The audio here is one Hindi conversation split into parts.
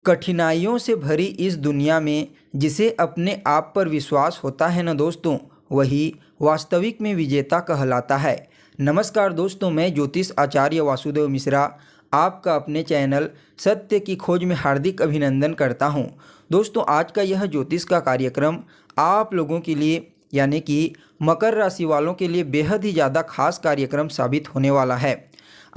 कठिनाइयों से भरी इस दुनिया में जिसे अपने आप पर विश्वास होता है ना दोस्तों, वही वास्तविक में विजेता कहलाता है। नमस्कार दोस्तों, मैं ज्योतिष आचार्य वासुदेव मिश्रा आपका अपने चैनल सत्य की खोज में हार्दिक अभिनंदन करता हूं। दोस्तों, आज का यह ज्योतिष का कार्यक्रम आप लोगों के लिए यानी कि मकर राशि वालों के लिए बेहद ही ज़्यादा खास कार्यक्रम साबित होने वाला है।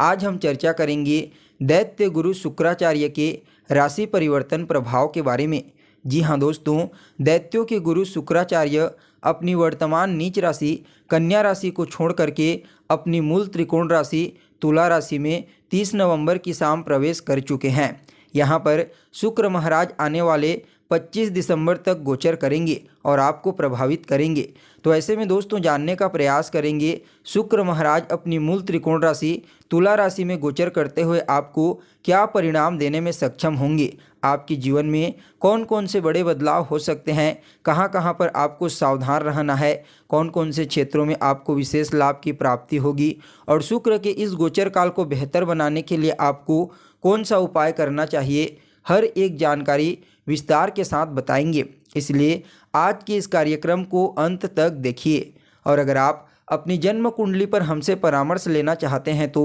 आज हम चर्चा करेंगे दैत्य गुरु शुक्राचार्य के राशि परिवर्तन प्रभाव के बारे में। जी हाँ दोस्तों, दैत्यों के गुरु शुक्राचार्य अपनी वर्तमान नीच राशि कन्या राशि को छोड़ करके अपनी मूल त्रिकोण राशि तुला राशि में 30 नवंबर की शाम प्रवेश कर चुके हैं। यहाँ पर शुक्र महाराज आने वाले 25 दिसंबर तक गोचर करेंगे और आपको प्रभावित करेंगे। तो ऐसे में दोस्तों जानने का प्रयास करेंगे शुक्र महाराज अपनी मूल त्रिकोण राशि तुला राशि में गोचर करते हुए आपको क्या परिणाम देने में सक्षम होंगे, आपके जीवन में कौन कौन से बड़े बदलाव हो सकते हैं, कहाँ कहाँ पर आपको सावधान रहना है, कौन कौन से क्षेत्रों में आपको विशेष लाभ की प्राप्ति होगी और शुक्र के इस गोचर काल को बेहतर बनाने के लिए आपको कौन सा उपाय करना चाहिए, हर एक जानकारी विस्तार के साथ बताएंगे। इसलिए आज के इस कार्यक्रम को अंत तक देखिए। और अगर आप अपनी जन्म कुंडली पर हमसे परामर्श लेना चाहते हैं तो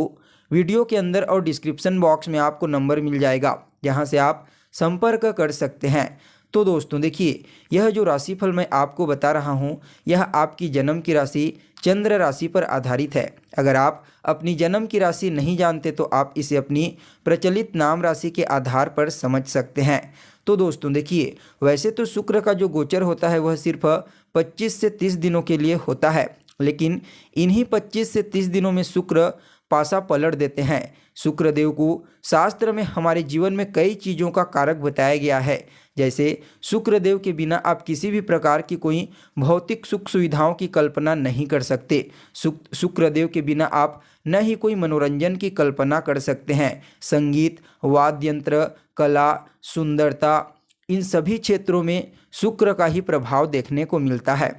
वीडियो के अंदर और डिस्क्रिप्शन बॉक्स में आपको नंबर मिल जाएगा, जहां से आप संपर्क कर सकते हैं। तो दोस्तों देखिए, यह जो राशिफल मैं आपको बता रहा हूं, यह आपकी जन्म की राशि चंद्र राशि पर आधारित है। अगर आप अपनी जन्म की राशि नहीं जानते तो आप इसे अपनी प्रचलित नाम राशि के आधार पर समझ सकते हैं। तो दोस्तों देखिए, वैसे तो शुक्र का जो गोचर होता है वह सिर्फ 25 से 30 दिनों के लिए होता है, लेकिन इन्हीं 25 से 30 दिनों में शुक्र पासा पलट देते हैं। शुक्र देव को शास्त्र में हमारे जीवन में कई चीज़ों का कारक बताया गया है। जैसे शुक्र देव के बिना आप किसी भी प्रकार की कोई भौतिक सुख सुविधाओं की कल्पना नहीं कर सकते। शुक्र देव के बिना आप न ही कोई मनोरंजन की कल्पना कर सकते हैं। संगीत, वाद्य यंत्र, कला, सुंदरता, इन सभी क्षेत्रों में शुक्र का ही प्रभाव देखने को मिलता है।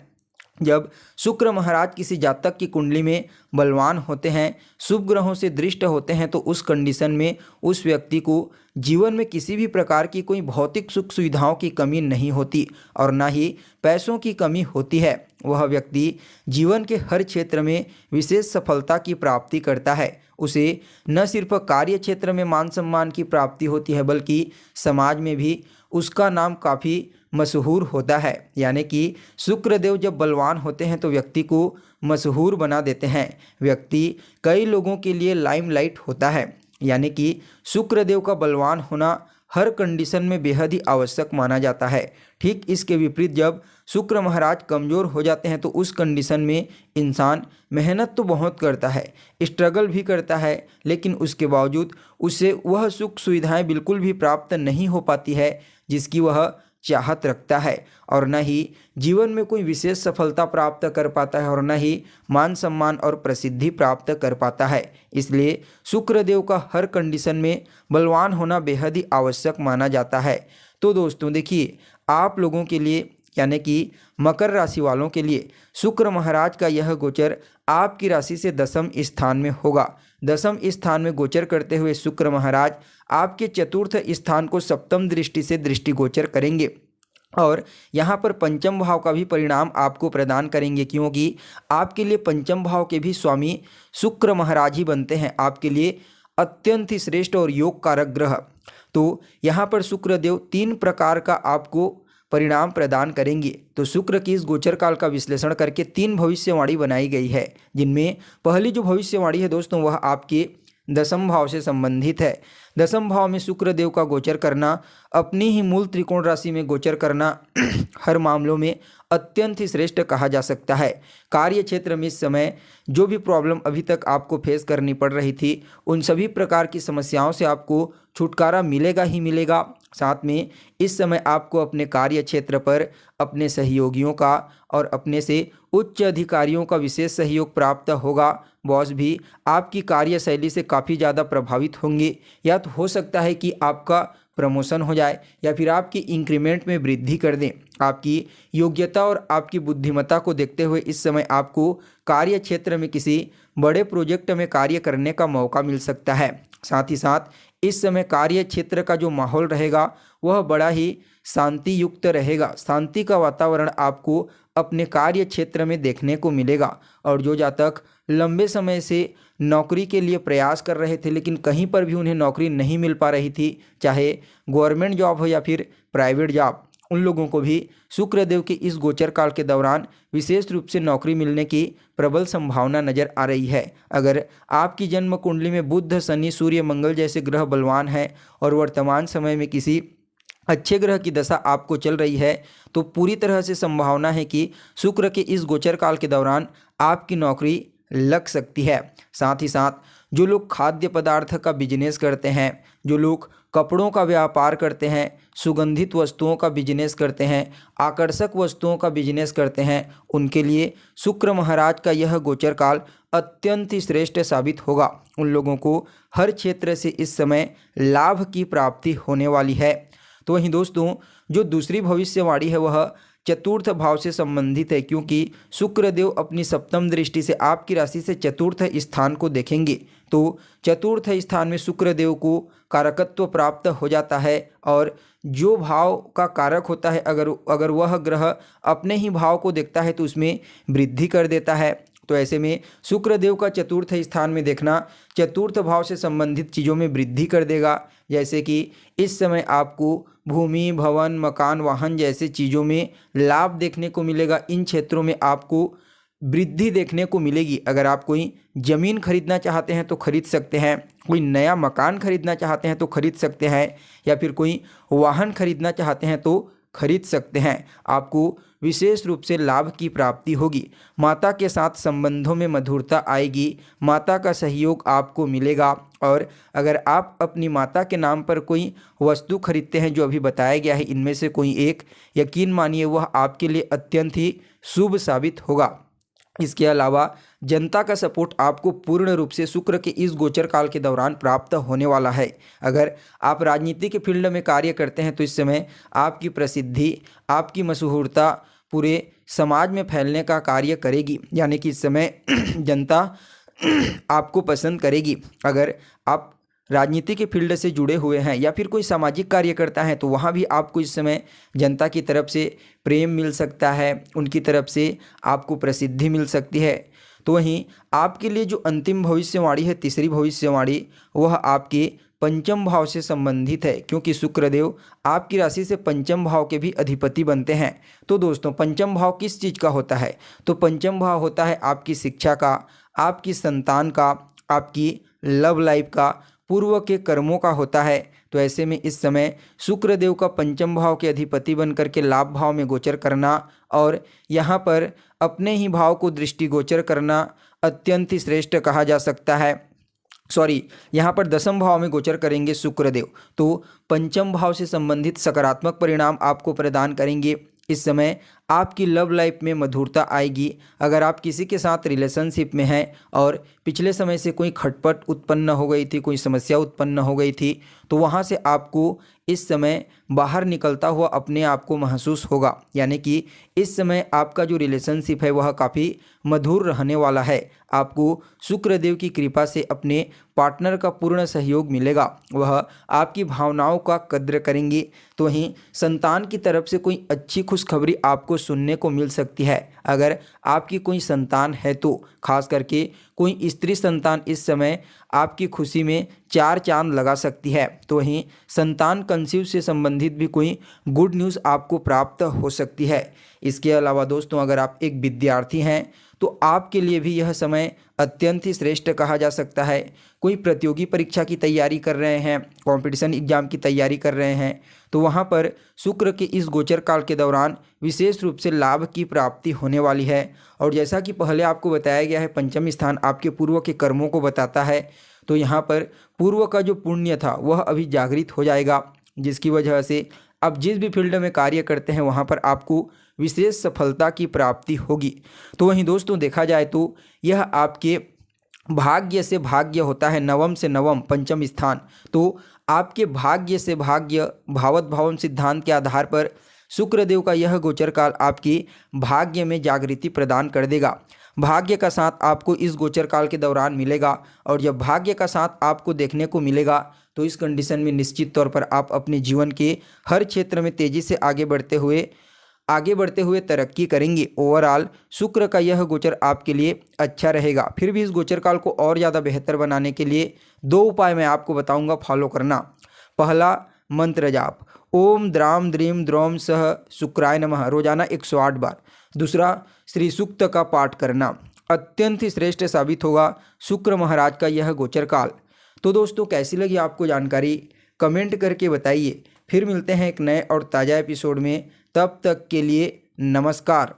जब शुक्र महाराज किसी जातक की कुंडली में बलवान होते हैं, शुभ ग्रहों से दृष्ट होते हैं, तो उस कंडीशन में उस व्यक्ति को जीवन में किसी भी प्रकार की कोई भौतिक सुख सुविधाओं की कमी नहीं होती और ना ही पैसों की कमी होती है। वह व्यक्ति जीवन के हर क्षेत्र में विशेष सफलता की प्राप्ति करता है। उसे न सिर्फ कार्य क्षेत्र में मान सम्मान की प्राप्ति होती है, बल्कि समाज में भी उसका नाम काफ़ी मशहूर होता है। यानी कि शुक्रदेव जब बलवान होते हैं तो व्यक्ति को मशहूर बना देते हैं। व्यक्ति कई लोगों के लिए लाइमलाइट होता है। यानी कि शुक्रदेव का बलवान होना हर कंडीशन में बेहद ही आवश्यक माना जाता है। ठीक इसके विपरीत जब शुक्र महाराज कमज़ोर हो जाते हैं तो उस कंडीशन में इंसान मेहनत तो बहुत करता है, स्ट्रगल भी करता है, लेकिन उसके बावजूद उसे वह सुख सुविधाएं बिल्कुल भी प्राप्त नहीं हो पाती है जिसकी वह चाहत रखता है, और न ही जीवन में कोई विशेष सफलता प्राप्त कर पाता है और न ही मान सम्मान और प्रसिद्धि प्राप्त कर पाता है। इसलिए शुक्रदेव का हर कंडीशन में बलवान होना बेहद ही आवश्यक माना जाता है। तो दोस्तों देखिए, आप लोगों के लिए यानी कि मकर राशि वालों के लिए शुक्र महाराज का यह गोचर आपकी राशि से 10वें स्थान में होगा। 10वें स्थान में गोचर करते हुए शुक्र महाराज आपके चतुर्थ स्थान को सप्तम दृष्टि से दृष्टिगोचर करेंगे और यहाँ पर पंचम भाव का भी परिणाम आपको प्रदान करेंगे, क्योंकि आपके लिए पंचम भाव के भी स्वामी शुक्र महाराज ही बनते हैं, आपके लिए अत्यंत ही श्रेष्ठ और योग कारक ग्रह। तो यहाँ पर शुक्रदेव 3 प्रकार का आपको परिणाम प्रदान करेंगे। तो शुक्र की इस गोचर काल का विश्लेषण करके 3 भविष्यवाणी बनाई गई है, जिनमें पहली जो भविष्यवाणी है दोस्तों वह आपके 10वें भाव से संबंधित है। 10वें भाव में शुक्र देव का गोचर करना, अपनी ही मूल त्रिकोण राशि में गोचर करना हर मामलों में अत्यंत ही श्रेष्ठ कहा जा सकता है। कार्य क्षेत्र में इस समय जो भी प्रॉब्लम अभी तक आपको फेस करनी पड़ रही थी, उन सभी प्रकार की समस्याओं से आपको छुटकारा मिलेगा ही मिलेगा। साथ में इस समय आपको अपने कार्य क्षेत्र पर अपने सहयोगियों का और अपने से उच्च अधिकारियों का विशेष सहयोग प्राप्त होगा। बॉस भी आपकी कार्यशैली से काफ़ी ज़्यादा प्रभावित होंगे, या तो हो सकता है कि आपका प्रमोशन हो जाए या फिर आपकी इंक्रीमेंट में वृद्धि कर दें। आपकी योग्यता और आपकी बुद्धिमत्ता को देखते हुए इस समय आपको कार्य क्षेत्र में किसी बड़े प्रोजेक्ट में कार्य करने का मौका मिल सकता है। साथ ही साथ इस समय कार्य क्षेत्र का जो माहौल रहेगा वह बड़ा ही शांति युक्त रहेगा। शांति का वातावरण आपको अपने कार्य क्षेत्र में देखने को मिलेगा। और जो जातक लंबे समय से नौकरी के लिए प्रयास कर रहे थे लेकिन कहीं पर भी उन्हें नौकरी नहीं मिल पा रही थी, चाहे गवर्नमेंट जॉब हो या फिर प्राइवेट जॉब, उन लोगों को भी शुक्रदेव के इस गोचर काल के दौरान विशेष रूप से नौकरी मिलने की प्रबल संभावना नजर आ रही है। अगर आपकी जन्म कुंडली में बुध, शनि, सूर्य, मंगल जैसे ग्रह बलवान हैं और वर्तमान समय में किसी अच्छे ग्रह की दशा आपको चल रही है, तो पूरी तरह से संभावना है कि शुक्र के इस गोचर काल के दौरान आपकी नौकरी लग सकती है। साथ ही साथ जो लोग खाद्य पदार्थ का बिजनेस करते हैं, जो लोग कपड़ों का व्यापार करते हैं, सुगंधित वस्तुओं का बिजनेस करते हैं, आकर्षक वस्तुओं का बिजनेस करते हैं, उनके लिए शुक्र महाराज का यह गोचर काल अत्यंत ही श्रेष्ठ साबित होगा। उन लोगों को हर क्षेत्र से इस समय लाभ की प्राप्ति होने वाली है। तो वहीं दोस्तों, जो दूसरी भविष्यवाणी है वह चतुर्थ भाव से संबंधित है, क्योंकि शुक्रदेव अपनी सप्तम दृष्टि से आपकी राशि से चतुर्थ स्थान को देखेंगे। तो चतुर्थ स्थान में शुक्रदेव को कारकत्व प्राप्त हो जाता है और जो भाव का कारक होता है अगर वह ग्रह अपने ही भाव को देखता है तो उसमें वृद्धि कर देता है। तो ऐसे में शुक्रदेव का चतुर्थ स्थान में देखना चतुर्थ भाव से संबंधित चीज़ों में वृद्धि कर देगा। जैसे कि इस समय आपको भूमि, भवन, मकान, वाहन जैसे चीज़ों में लाभ देखने को मिलेगा। इन क्षेत्रों में आपको वृद्धि देखने को मिलेगी। अगर आप कोई ज़मीन खरीदना चाहते हैं तो खरीद सकते हैं, कोई नया मकान खरीदना चाहते हैं तो खरीद सकते हैं, या फिर कोई वाहन खरीदना चाहते हैं तो खरीद सकते हैं। आपको विशेष रूप से लाभ की प्राप्ति होगी। माता के साथ संबंधों में मधुरता आएगी, माता का सहयोग आपको मिलेगा। और अगर आप अपनी माता के नाम पर कोई वस्तु खरीदते हैं जो अभी बताया गया है इनमें से कोई एक, यकीन मानिए वह आपके लिए अत्यंत ही शुभ साबित होगा। इसके अलावा जनता का सपोर्ट आपको पूर्ण रूप से शुक्र के इस गोचर काल के दौरान प्राप्त होने वाला है। अगर आप राजनीति के फील्ड में कार्य करते हैं तो इस समय आपकी प्रसिद्धि, आपकी मशहूरता पूरे समाज में फैलने का कार्य करेगी, यानी कि इस समय जनता आपको पसंद करेगी। अगर आप राजनीति के फील्ड से जुड़े हुए हैं या फिर कोई सामाजिक कार्य करता है तो वहाँ भी आपको इस समय जनता की तरफ से प्रेम मिल सकता है, उनकी तरफ से आपको प्रसिद्धि मिल सकती है। तो वहीं आपके लिए जो अंतिम भविष्यवाणी है, तीसरी भविष्यवाणी, वह आपके पंचम भाव से संबंधित है, क्योंकि शुक्रदेव आपकी राशि से पंचम भाव के भी अधिपति बनते हैं। तो दोस्तों, पंचम भाव किस चीज़ का होता है? तो पंचम भाव होता है आपकी शिक्षा का, आपकी संतान का, आपकी लव लाइफ का, पूर्व के कर्मों का होता है। तो ऐसे में इस समय शुक्रदेव का पंचम भाव के अधिपति बनकर के लाभ भाव में गोचर करना और यहाँ पर अपने ही भाव को दृष्टिगोचर करना अत्यंत ही श्रेष्ठ कहा जा सकता है। यहाँ पर दसम भाव में गोचर करेंगे शुक्रदेव, तो पंचम भाव से संबंधित सकारात्मक परिणाम आपको प्रदान करेंगे। इस समय आपकी लव लाइफ में मधुरता आएगी। अगर आप किसी के साथ रिलेशनशिप में हैं और पिछले समय से कोई खटपट उत्पन्न हो गई थी, कोई समस्या उत्पन्न हो गई थी, तो वहाँ से आपको इस समय बाहर निकलता हुआ अपने आप को महसूस होगा। यानी कि इस समय आपका जो रिलेशनशिप है वह काफ़ी मधुर रहने वाला है। आपको शुक्रदेव की कृपा से अपने पार्टनर का पूर्ण सहयोग मिलेगा, वह आपकी भावनाओं का कद्र करेंगे। तो वहीं संतान की तरफ से कोई अच्छी खुशखबरी आपको सुनने को मिल सकती है। अगर आपकी कोई संतान है तो खास करके कोई स्त्री संतान इस समय आपकी खुशी में चार चांद लगा सकती है। तो वहीं संतान कंसीव से संबंधित भी कोई गुड न्यूज़ आपको प्राप्त हो सकती है। इसके अलावा दोस्तों, अगर आप एक विद्यार्थी हैं तो आपके लिए भी यह समय अत्यंत ही श्रेष्ठ कहा जा सकता है। कोई प्रतियोगी परीक्षा की तैयारी कर रहे हैं, कॉम्पिटिशन एग्जाम की तैयारी कर रहे हैं, तो वहाँ पर शुक्र के इस गोचर काल के दौरान विशेष रूप से लाभ की प्राप्ति होने वाली है। और जैसा कि पहले आपको बताया गया है, पंचम स्थान आपके पूर्व के कर्मों को बताता है, तो यहाँ पर पूर्व का जो पुण्य था वह अभी जागृत हो जाएगा, जिसकी वजह से आप जिस भी फील्ड में कार्य करते हैं वहाँ पर आपको विशेष सफलता की प्राप्ति होगी। तो वहीं दोस्तों, देखा जाए तो यह आपके भाग्य से भाग्य होता है, नवम से नवम पंचम स्थान। तो आपके भाग्य से भाग्य भावत भावम सिद्धांत के आधार पर शुक्रदेव का यह गोचर काल आपकी भाग्य में जागृति प्रदान कर देगा। भाग्य का साथ आपको इस गोचर काल के दौरान मिलेगा, और जब भाग्य का साथ आपको देखने को मिलेगा तो इस कंडीशन में निश्चित तौर पर आप अपने जीवन के हर क्षेत्र में तेजी से आगे बढ़ते हुए तरक्की करेंगे। ओवरऑल शुक्र का यह गोचर आपके लिए अच्छा रहेगा। फिर भी इस गोचर काल को और ज़्यादा बेहतर बनाने के लिए 2 उपाय मैं आपको बताऊंगा, फॉलो करना। पहला, मंत्र जाप ओम द्राम द्रीम द्रौम सह शुक्राय नमः रोजाना 108 बार। दूसरा, श्री सूक्त का पाठ करना अत्यंत ही श्रेष्ठ साबित होगा शुक्र महाराज का यह गोचर काल। तो दोस्तों, कैसी लगी आपको जानकारी, कमेंट करके बताइए। फिर मिलते हैं एक नए और ताज़ा एपिसोड में, तब तक के लिए नमस्कार।